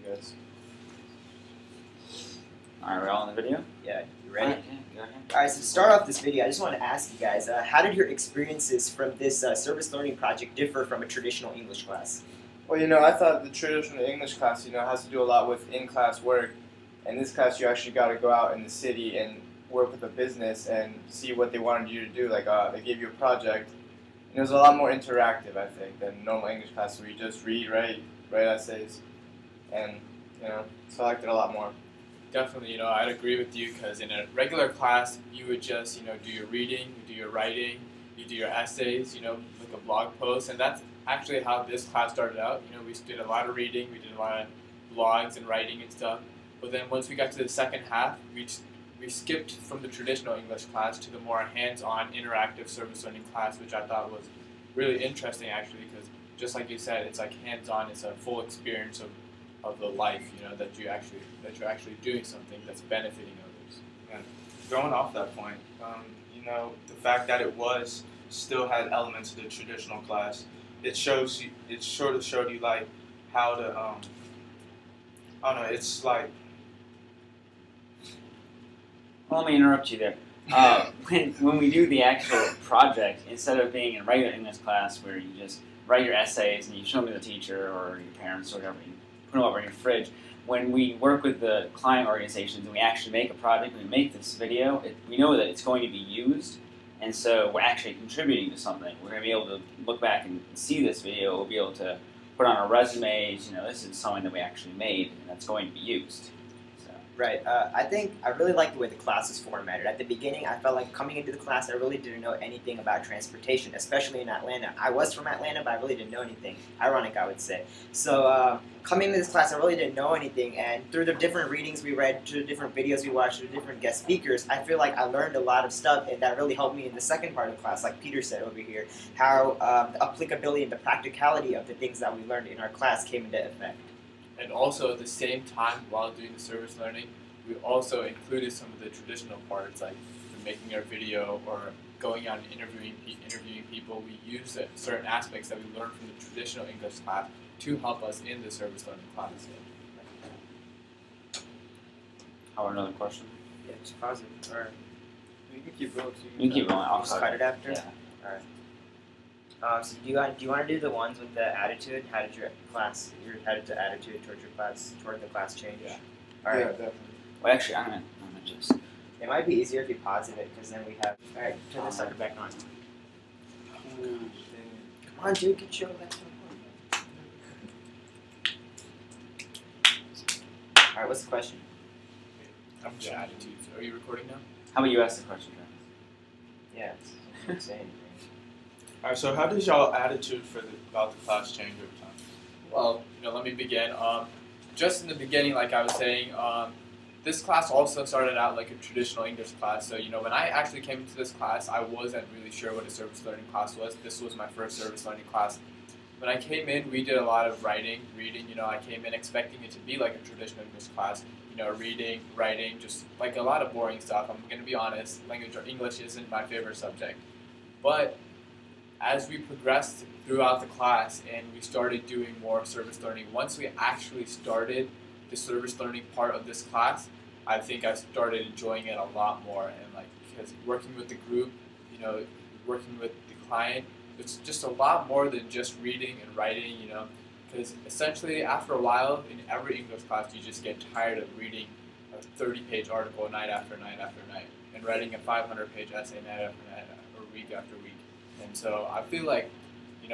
Yes. Alright, we're all in the video? Yeah, you ready? Alright, yeah, go ahead. Alright, so to start off this video, I just want to ask you guys, how did your experiences from this service learning project differ from a traditional English class? Well, I thought the traditional English class, has to do a lot with in-class work. In this class, you actually got to go out in the city and work with a business and see what they wanted you to do. Like, they gave you a project. And it was a lot more interactive, I think, than normal English class where you just read, write essays. And, so I liked it a lot more. Definitely, I'd agree with you because in a regular class, you would just, do your reading, you do your writing, you do your essays, like a blog post, and that's actually how this class started out. We did a lot of reading, we did a lot of blogs and writing and stuff, but then once we got to the second half, we skipped from the traditional English class to the more hands-on, interactive service learning class, which I thought was really interesting actually because just like you said, it's like hands-on, it's a full experience of the life, that you're actually doing something that's benefiting others. Yeah. Going off that point, the fact that it still had elements of the traditional class, it sort of showed you like how to I don't know, it's like. Well, let me interrupt you there. When we do the actual project, instead of being in regular English class where you just write your essays and you show them to the teacher or your parents or whatever, you put them over in your fridge. When we work with the client organizations and we actually make a project and we make this video, we know that it's going to be used, and so we're actually contributing to something. We're going to be able to look back and see this video. We'll be able to put on our resumes, this is something that we actually made and that's going to be used. Right. I really like the way the class is formatted. At the beginning, I felt like coming into the class, I really didn't know anything about transportation, especially in Atlanta. I was from Atlanta, but I really didn't know anything. Ironic, I would say. So coming into this class, I really didn't know anything, and through the different readings we read, to the different videos we watched, to the different guest speakers, I feel like I learned a lot of stuff, and that really helped me in the second part of the class, like Peter said over here, how the applicability and the practicality of the things that we learned in our class came into effect. And also at the same time, while doing the service learning, we also included some of the traditional parts, like making our video or going out and interviewing people. We used certain aspects that we learned from the traditional English class to help us in the service learning class. How another question? Yeah, just pause it. Or You can keep going. You can keep going. I'll just cut it after? Yeah. Alright. So do you want to do the ones with the attitude? How did your attitude towards the class change? Yeah. Alright. Yeah, definitely. Well, actually, I'm gonna just. It might be easier if you pause it, because then we have. Alright, turn the sucker back on. Come on, dude, get your laptop on. Alright, what's the question? The attitudes. Are you recording now? How about you ask the question, Travis? Yeah, it's insane. Alright, so how does y'all attitude about the class change over time? Well, let me begin. Just in the beginning, like I was saying, this class also started out like a traditional English class. So, when I actually came into this class, I wasn't really sure what a service learning class was. This was my first service learning class. When I came in, we did a lot of reading. I came in expecting it to be like a traditional English class. Reading, writing, just like a lot of boring stuff. I'm going to be honest, language or English isn't my favorite subject. But as we progressed throughout the class and we started doing more service learning, once we actually started the service learning part of this class, I think I started enjoying it a lot more. And because working with the group, working with the client, it's just a lot more than just reading and writing, because essentially after a while in every English class you just get tired of reading a 30-page article night after night after night and writing a 500-page essay night after night or week after week. And so I feel like,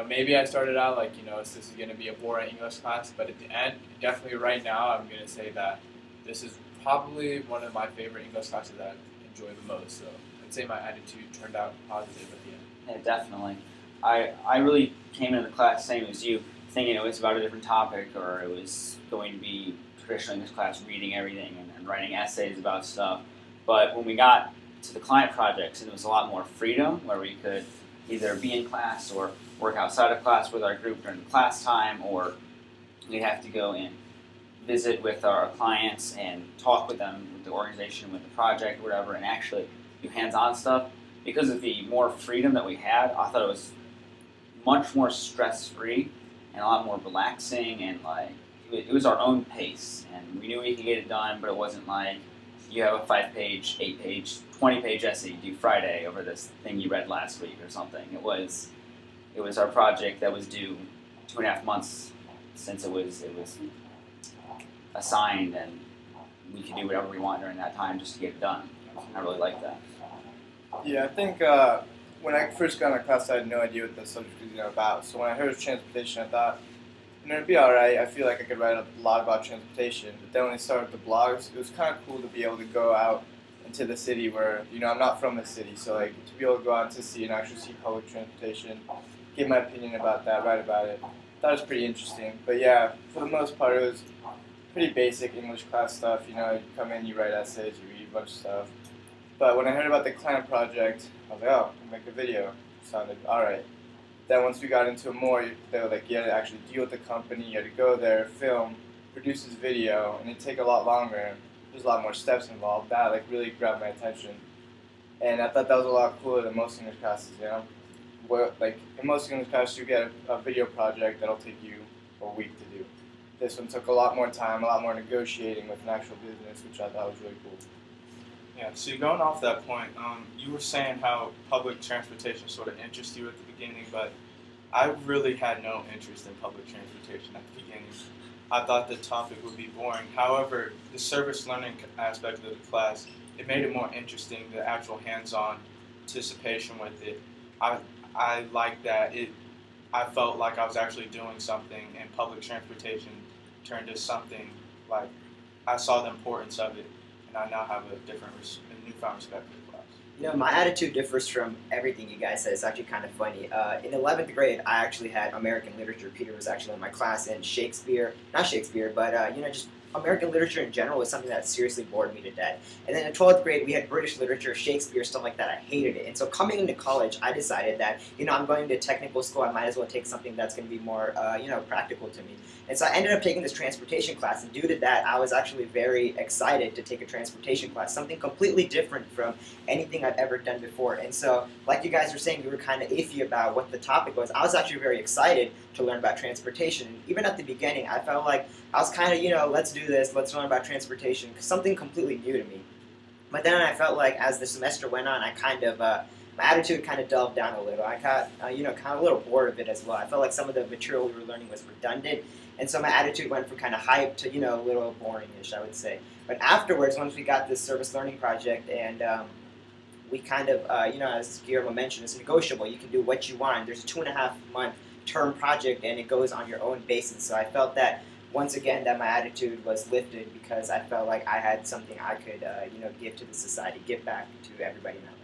maybe I started out like, this is going to be a boring English class, but at the end, definitely right now, I'm going to say that this is probably one of my favorite English classes that I enjoy the most. So I'd say my attitude turned out positive at the end. Yeah, definitely. I really came into the class same as you, thinking it was about a different topic, or it was going to be traditional English class, reading everything and writing essays about stuff. But when we got to the client projects, and it was a lot more freedom, where we could either be in class or work outside of class with our group during the class time, or we'd have to go and visit with our clients and talk with them, with the organization, with the project, or whatever, and actually do hands-on stuff. Because of the more freedom that we had, I thought it was much more stress-free and a lot more relaxing, and it was our own pace, and we knew we could get it done, but it wasn't like you have a 5-page, 8-page, 20-page essay due Friday over this thing you read last week or something. It was our project that was due 2.5 months since it was assigned, and we could do whatever we want during that time just to get it done. I really like that. Yeah, I think when I first got into class, I had no idea what the subject was about. So when I heard of transportation, I thought, it'd be alright. I feel like I could write a lot about transportation. But then when I started the blogs, it was kind of cool to be able to go out into the city where, I'm not from the city. So, like, to be able to go out into the city and actually see public transportation, give my opinion about that, write about it. I thought it was pretty interesting. But yeah, for the most part, it was pretty basic English class stuff. You come in, you write essays, you read a bunch of stuff. But when I heard about the clan project, I was like, oh, I'll make a video. Sounded alright. Then once we got into it more, they were like, you had to actually deal with the company, you had to go there, film, produce this video, and it'd take a lot longer. There's a lot more steps involved. That really grabbed my attention. And I thought that was a lot cooler than most English classes, Where, in most English classes, you get a video project that'll take you a week to do. This one took a lot more time, a lot more negotiating with an actual business, which I thought was really cool. Yeah, so going off that point, you were saying how public transportation sort of interests you at the beginning, but I really had no interest in public transportation at the beginning. I thought the topic would be boring. However, the service learning aspect of the class, it made it more interesting, the actual hands-on participation with it. I liked that. I felt like I was actually doing something, and public transportation turned to something like I saw the importance of it. And I now have a newfound respect for the class. My attitude differs from everything you guys said. It's actually kind of funny. In 11th grade, I actually had American literature. Peter was actually in my class, and not Shakespeare, but just American literature in general was something that seriously bored me to death. And then in 12th grade, we had British literature, Shakespeare, stuff like that. I hated it. And so coming into college, I decided that, I'm going to technical school. I might as well take something that's going to be more, practical to me. And so I ended up taking this transportation class. And due to that, I was actually very excited to take a transportation class, something completely different from anything I've ever done before. And so, like you guys were saying, you were kind of iffy about what the topic was. I was actually very excited to learn about transportation. And even at the beginning, I felt like I was kind of, let's do this, let's learn about transportation, something completely new to me. But then I felt like as the semester went on, I kind of, my attitude kind of delved down a little. I got, kind of a little bored of it as well. I felt like some of the material we were learning was redundant, and so my attitude went from kind of hype to, a little boring-ish, I would say. But afterwards, once we got this service learning project, and we kind of, as Guillermo mentioned, it's negotiable. You can do what you want. There's a 2.5-month term project, and it goes on your own basis. So I felt that once again that my attitude was lifted because I felt like I had something I could, give to the society, give back to everybody in Atlanta.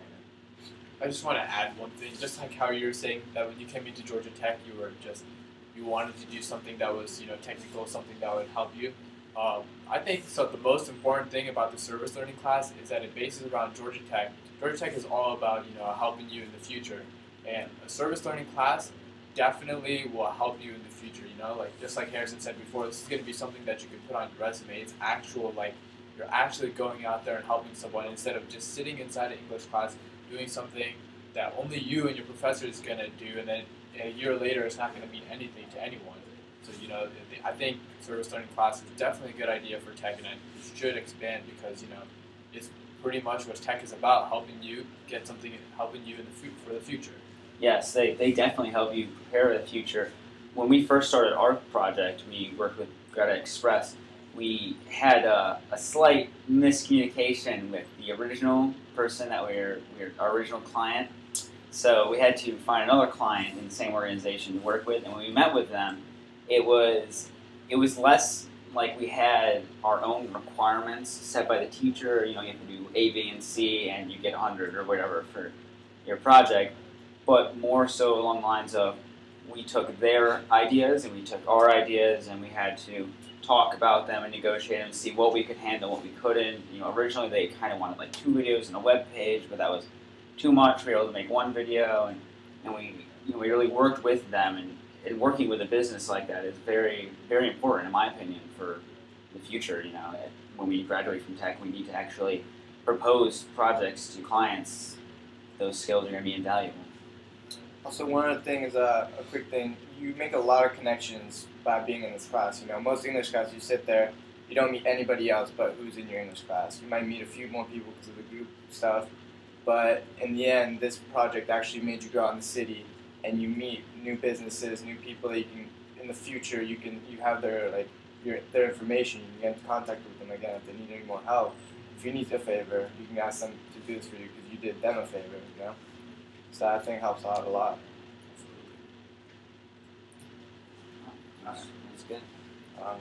I just want to add one thing, just like how you were saying that when you came into Georgia Tech, you wanted to do something that was, technical, something that would help you. I think so. The most important thing about the service learning class is that it bases around Georgia Tech. Georgia Tech is all about, helping you in the future, and a service learning class definitely will help you in the future. Just like Harrison said before, this is going to be something that you can put on your resume. It's actual, you're actually going out there and helping someone instead of just sitting inside an English class doing something that only you and your professor is going to do, and then a year later it's not going to mean anything to anyone. So, I think service learning class is definitely a good idea for tech, and it should expand because, it's pretty much what tech is about, helping you get something, helping you for the future. Yes, they definitely help you prepare for the future. When we first started our project, we worked with Greta Express. We had a slight miscommunication with the original person that we're our original client. So we had to find another client in the same organization to work with, and when we met with them, it was less like we had our own requirements set by the teacher. You have to do A, B, and C, and you get 100 or whatever for your project. But more so along the lines of we took their ideas and we took our ideas and we had to talk about them and negotiate and see what we could handle, what we couldn't. Originally they kind of wanted 2 videos and a web page, but that was too much. We were able to make 1 video, and we we really worked with them. And working with a business like that is very, very important, in my opinion, for the future. When we graduate from tech, we need to actually propose projects to clients. Those skills are going to be invaluable. Also, one other thing is a quick thing. You make a lot of connections by being in this class. You know, most English classes, you sit there, you don't meet anybody else but who's in your English class. You might meet a few more people because of the group stuff, but in the end, this project actually made you go out in the city and you meet new businesses, new people that you can, in the future, you have their information. You can get in contact with them again if they need any more help. If you need a favor, you can ask them to do this for you because you did them a favor. You know. So I think helps out a lot. That's good.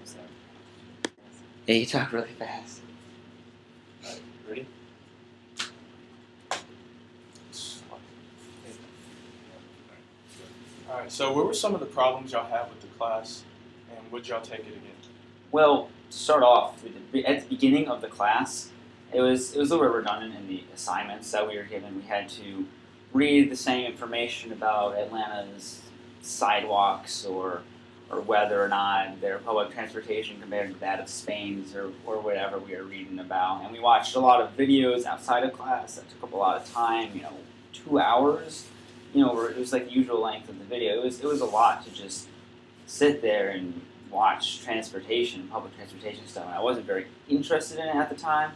So. Yeah, you talk really fast. Alright, ready? Alright, so what were some of the problems y'all had with the class, and would y'all take it again? Well, to start off, at the beginning of the class, it was a little bit redundant in the assignments that we were given. We had to read the same information about Atlanta's sidewalks or whether or not their public transportation compared to that of Spain's or whatever we were reading about. And we watched a lot of videos outside of class that took up a lot of time, 2 hours. It was like the usual length of the video. It was a lot to just sit there and watch public transportation stuff. And I wasn't very interested in it at the time,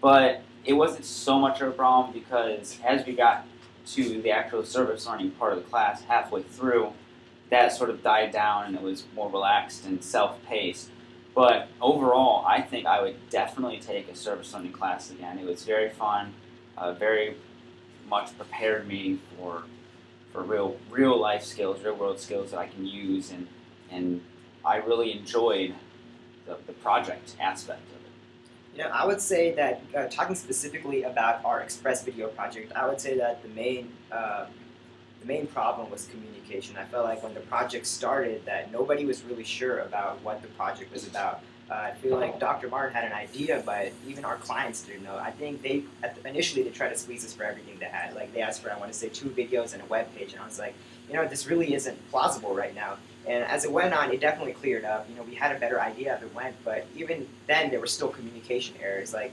but it wasn't so much of a problem because as we got to the actual service learning part of the class halfway through, that sort of died down and it was more relaxed and self-paced. But overall, I think I would definitely take a service learning class again. It was very fun, very much prepared me for real life skills, real world skills that I can use, and I really enjoyed the project aspect of it. I would say that talking specifically about our Express Video project, I would say that the main problem was communication. I felt like when the project started that nobody was really sure about what the project was about. I feel like Dr. Martin had an idea, but even our clients didn't know. I think initially they tried to squeeze us for everything they had. Like they asked for, I want to say, 2 videos and a web page, and I was like, this really isn't plausible right now. And as it went on, it definitely cleared up. We had a better idea as it went, but even then there were still communication errors. Like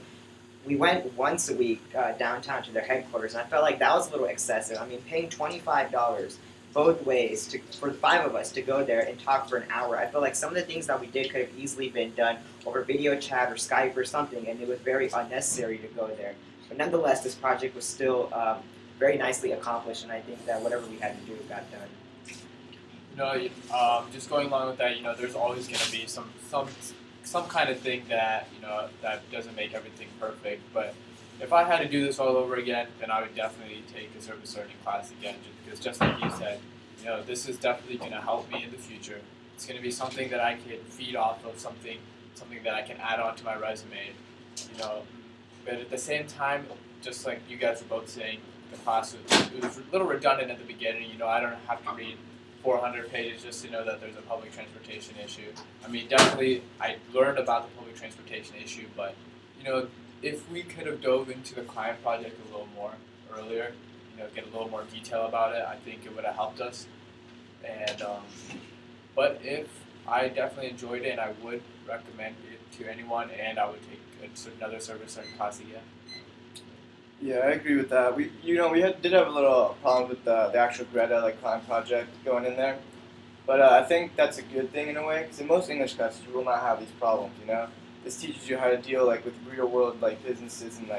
we went once a week downtown to their headquarters, and I felt like that was a little excessive. I mean, paying $25 both ways for the 5 of us to go there and talk for an hour. I feel like some of the things that we did could have easily been done over video chat or Skype or something, and it was very unnecessary to go there. But nonetheless, this project was still very nicely accomplished, and I think that whatever we had to do got done. Just going along with that, there's always going to be some kind of thing that that doesn't make everything perfect. But if I had to do this all over again, then I would definitely take a service learning class again, because just like you said, this is definitely going to help me in the future. It's going to be something that I can feed off of, something that I can add on to my resume. But at the same time, just like you guys were both saying, the class was a little redundant at the beginning. I don't have to read 400 pages just to know that there's a public transportation issue. I mean, definitely I learned about the public transportation issue, but if we could have dove into the client project a little more earlier, get a little more detail about it, I think it would have helped us. And but if I definitely enjoyed it, and I would recommend it to anyone, and I would take another service learning class again. Yeah, I agree with that. We did have a little problem with the actual Greta client project going in there, but I think that's a good thing in a way, because in most English classes you will not have these problems. This teaches you how to deal with real world businesses and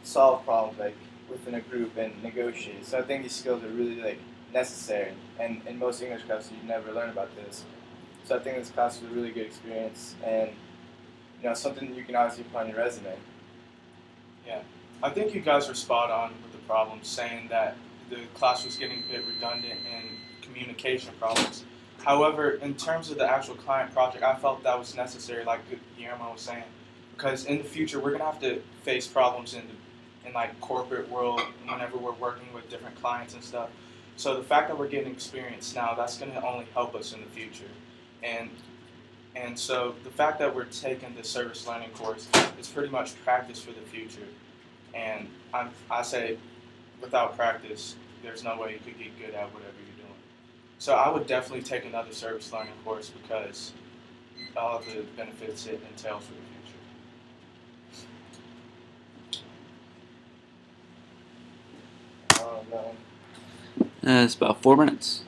solve problems within a group and negotiate. So I think these skills are really necessary, and in most English classes you never learn about this. So I think this class was a really good experience, and something that you can obviously put on your resume. Yeah. I think you guys were spot on with the problems, saying that the class was getting a bit redundant and communication problems. However, in terms of the actual client project, I felt that was necessary, like Guillermo was saying, because in the future we're gonna have to face problems in corporate world whenever we're working with different clients and stuff. So the fact that we're getting experience now, that's gonna only help us in the future. And so the fact that we're taking the service learning course is pretty much practice for the future. And I say, without practice, there's no way you could get good at whatever you're doing. So I would definitely take another service learning course because all of the benefits it entails for the future. Oh no. It's about 4 minutes.